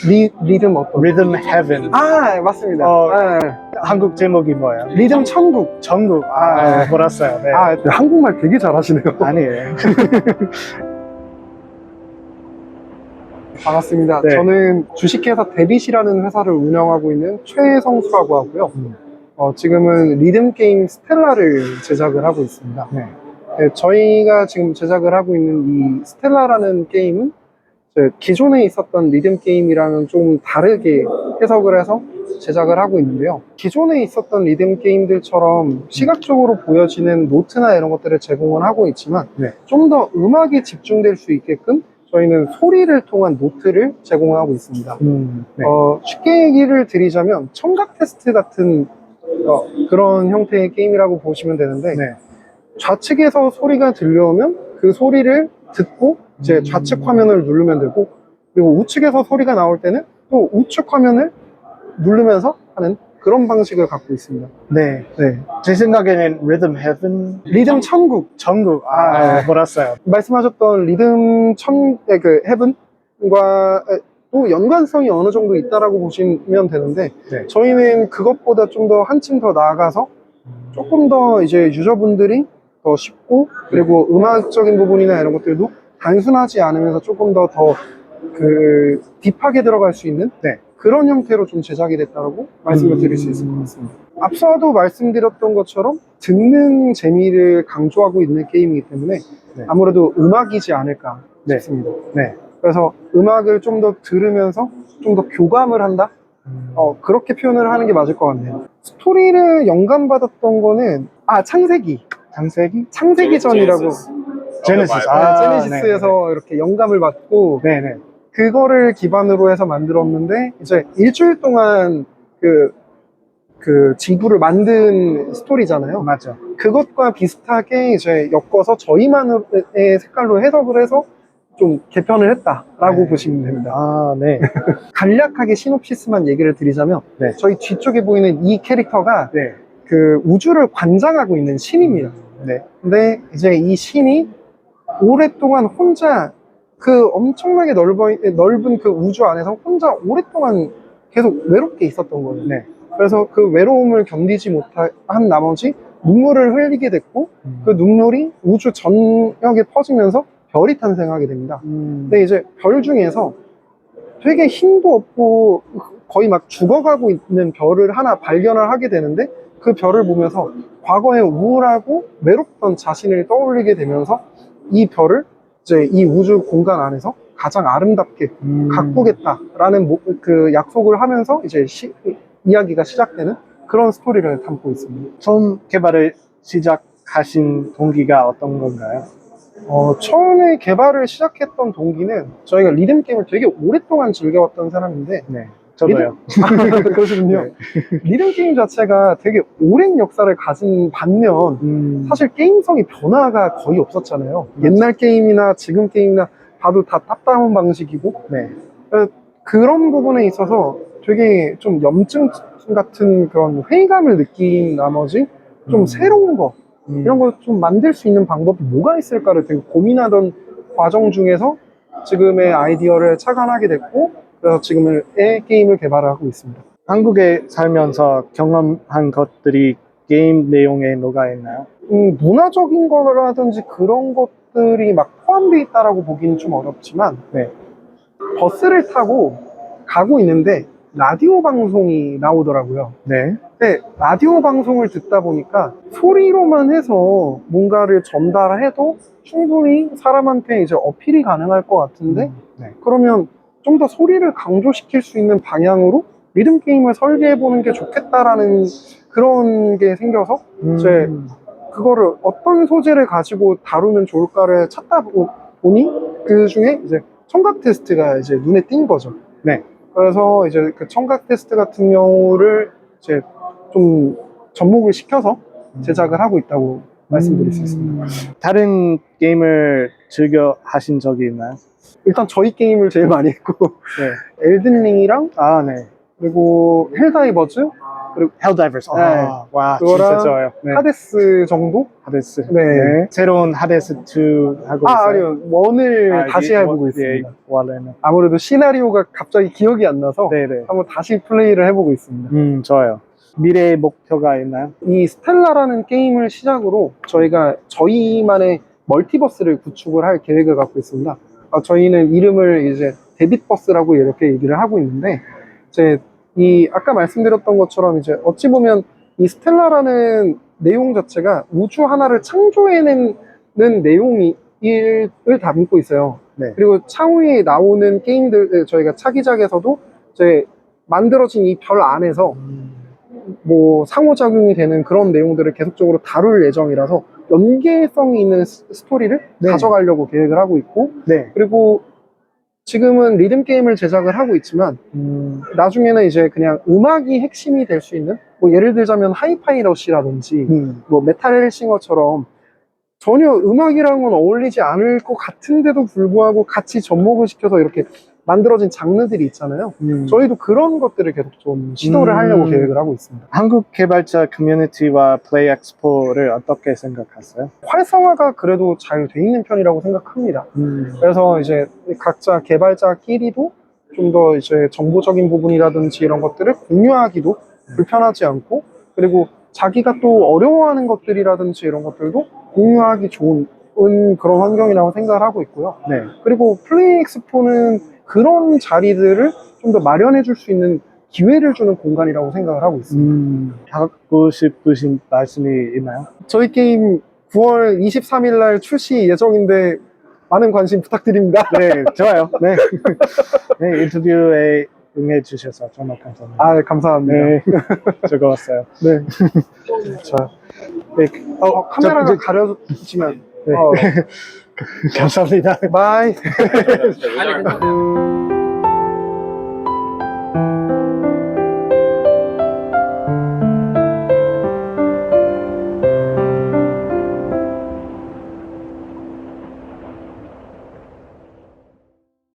리듬 어떤? 리듬 헤븐. 아, 맞습니다. 한국 제목이 뭐예요? 리듬 천국. 전국. 몰랐어요. 네. 한국말 되게 잘하시네요. 아니에요. 반갑습니다. 네. 저는 주식회사 데빗이라는 회사를 운영하고 있는 최성수라고 하고요. 지금은 리듬게임 스텔라를 제작을 하고 있습니다. 네. 네, 저희가 지금 제작을 하고 있는 이 스텔라라는 게임은 기존에 있었던 리듬게임이랑은 좀 다르게 해석을 해서 제작을 하고 있는데요. 기존에 있었던 리듬게임들처럼 시각적으로 보여지는 노트나 이런 것들을 제공을 하고 있지만 네. 좀 더 음악에 집중될 수 있게끔 저희는 소리를 통한 노트를 제공하고 있습니다. 네. 쉽게 얘기를 드리자면 청각 테스트 같은 그런 형태의 게임이라고 보시면 되는데 네. 좌측에서 소리가 들려오면 그 소리를 듣고 이제 좌측 화면을 누르면 되고, 그리고 우측에서 소리가 나올 때는 또 우측 화면을 누르면서 하는 그런 방식을 갖고 있습니다. 네. 네. 제 생각에는 리듬 헤븐. 리듬 천국. 전국. 몰랐어요. 말씀하셨던 리듬 그 헤븐과 또 연관성이 어느 정도 있다라고 보시면 되는데, 네. 저희는 그것보다 좀 더 한층 더 나아가서 조금 더 이제 유저분들이 더 쉽고, 그리고 음악적인 부분이나 이런 것들도 단순하지 않으면서 조금 더 그 딥하게 들어갈 수 있는 네. 그런 형태로 좀 제작이 됐다고 말씀을 드릴 수 있을 것 같습니다. 앞서도 말씀드렸던 것처럼 듣는 재미를 강조하고 있는 게임이기 때문에 네. 아무래도 음악이지 않을까 싶습니다. 네. 그래서 음악을 좀 더 들으면서 좀 더 교감을 한다? 그렇게 표현을 하는 게 맞을 것 같네요. 스토리를 영감받았던 거는 창세기. 창세기전이라고. 제네시스. 제네시스에서 이렇게 영감을 받고 네네. 그거를 기반으로 해서 만들었는데, 이제 일주일 동안 그 지구를 만든 스토리잖아요. 맞죠. 그것과 비슷하게 이제 엮어서 저희만의 색깔로 해석을 해서 좀 개편을 했다라고 보시면 됩니다. 네. 간략하게 시놉시스만 얘기를 드리자면, 네. 저희 뒤쪽에 보이는 이 캐릭터가 네. 그 우주를 관장하고 있는 신입니다. 네. 근데 이제 이 신이 오랫동안 혼자 그 엄청나게 넓은 그 우주 안에서 혼자 오랫동안 계속 외롭게 있었던 거예요. 네. 그래서 그 외로움을 견디지 못한 나머지 눈물을 흘리게 됐고, 그 눈물이 우주 전역에 퍼지면서 별이 탄생하게 됩니다. 근데 이제 별 중에서 되게 힘도 없고 거의 막 죽어가고 있는 별을 하나 발견을 하게 되는데, 그 별을 보면서 과거에 우울하고 외롭던 자신을 떠올리게 되면서 이 별을 이제 이 우주 공간 안에서 가장 아름답게 가꾸겠다라는 그 약속을 하면서 이제 이야기가 시작되는 그런 스토리를 담고 있습니다. 처음 개발을 시작하신 동기가 어떤 건가요? 처음에 개발을 시작했던 동기는 저희가 리듬 게임을 되게 오랫동안 즐겨왔던 사람인데, 네. 저도요. 그러시군요. 네. 리듬 게임 자체가 되게 오랜 역사를 가진 반면 사실 게임성이 변화가 거의 없었잖아요. 옛날 게임이나 지금 게임이나 봐도 다 탑다운 방식이고, 네. 그런 부분에 있어서 되게 좀 염증 같은 그런 회의감을 느낀 나머지 좀 새로운 거, 이런 걸 좀 만들 수 있는 방법이 뭐가 있을까를 되게 고민하던 과정 중에서 지금의 아이디어를 착안하게 됐고, 그래서 지금의 게임을 개발하고 있습니다. 한국에 살면서 경험한 것들이 게임 내용에 녹아있나요? 문화적인 거라든지 그런 것들이 막 포함되어 있다라고 보기는 좀 어렵지만, 네. 버스를 타고 가고 있는데 라디오 방송이 나오더라고요. 네. 근데 라디오 방송을 듣다 보니까 소리로만 해서 뭔가를 전달해도 충분히 사람한테 이제 어필이 가능할 것 같은데, 네. 그러면 좀 더 소리를 강조시킬 수 있는 방향으로 리듬 게임을 설계해 보는 게 좋겠다라는 그런 게 생겨서 이제 그거를 어떤 소재를 가지고 다루면 좋을까를 찾다 보니 그 중에 이제 청각 테스트가 이제 눈에 띈 거죠. 네. 그래서 이제 그 청각 테스트 같은 경우를 이제 좀 접목을 시켜서 제작을 하고 있다고 말씀드릴 수 있습니다. 다른 게임을 즐겨 하신 적이 있나요? 일단 저희 게임을 제일 많이 했고, 네. 엘든링이랑 네. 그리고 헬다이버즈, 그리고 헬다이버스. 네. 와, 그거랑 진짜 좋아요. 네. 하데스 정도? 하데스. 네. 새로운 하데스 2 하고 있어요. 아니요. 원을 다시 해보고 예, 있습니다. 원래는. 아무래도 시나리오가 갑자기 기억이 안 나서 네네. 한번 다시 플레이를 해보고 있습니다. 좋아요. 미래의 목표가 있나요? 이 스텔라라는 게임을 시작으로 저희가 저희만의 멀티버스를 구축을 할 계획을 갖고 있습니다. 저희는 이름을 이제 데빗버스라고 이렇게 얘기를 하고 있는데, 이제 이 아까 말씀드렸던 것처럼 이제 어찌 보면 이 스텔라라는 내용 자체가 우주 하나를 창조해내는 내용을 담고 있어요. 네. 그리고 차후에 나오는 게임들, 저희가 차기작에서도 이제 만들어진 이 별 안에서 뭐 상호작용이 되는 그런 내용들을 계속적으로 다룰 예정이라서 연계성이 있는 스토리를 네. 가져가려고 계획을 하고 있고, 네. 그리고 지금은 리듬 게임을 제작을 하고 있지만 나중에는 이제 그냥 음악이 핵심이 될 수 있는, 뭐 예를 들자면 하이파이 러시라든지 뭐 메탈 헬싱어처럼 전혀 음악이랑은 어울리지 않을 것 같은데도 불구하고 같이 접목을 시켜서 이렇게 만들어진 장르들이 있잖아요. 저희도 그런 것들을 계속 좀 시도를 하려고 계획을 하고 있습니다. 한국 개발자 커뮤니티와 플레이 엑스포를 어떻게 생각하세요? 활성화가 그래도 잘 돼 있는 편이라고 생각합니다. 그래서 이제 각자 개발자끼리도 좀 더 이제 정보적인 부분이라든지 이런 것들을 공유하기도 불편하지 않고, 그리고 자기가 또 어려워하는 것들이라든지 이런 것들도 공유하기 좋은 그런 환경이라고 생각을 하고 있고요. 네. 그리고 플레이 엑스포는 그런 자리들을 좀 더 마련해 줄 수 있는 기회를 주는 공간이라고 생각을 하고 있습니다. 하고 싶으신 말씀이 있나요? 저희 게임 9월 23일 날 출시 예정인데 많은 관심 부탁드립니다. 네, 좋아요. 네. 네, 인터뷰에 응해주셔서 정말 감사합니다. 아, 감사합니다. 네, 즐거웠어요. 네. 자, 네, 카메라가 가려지면 네. 감사합니다. 바이.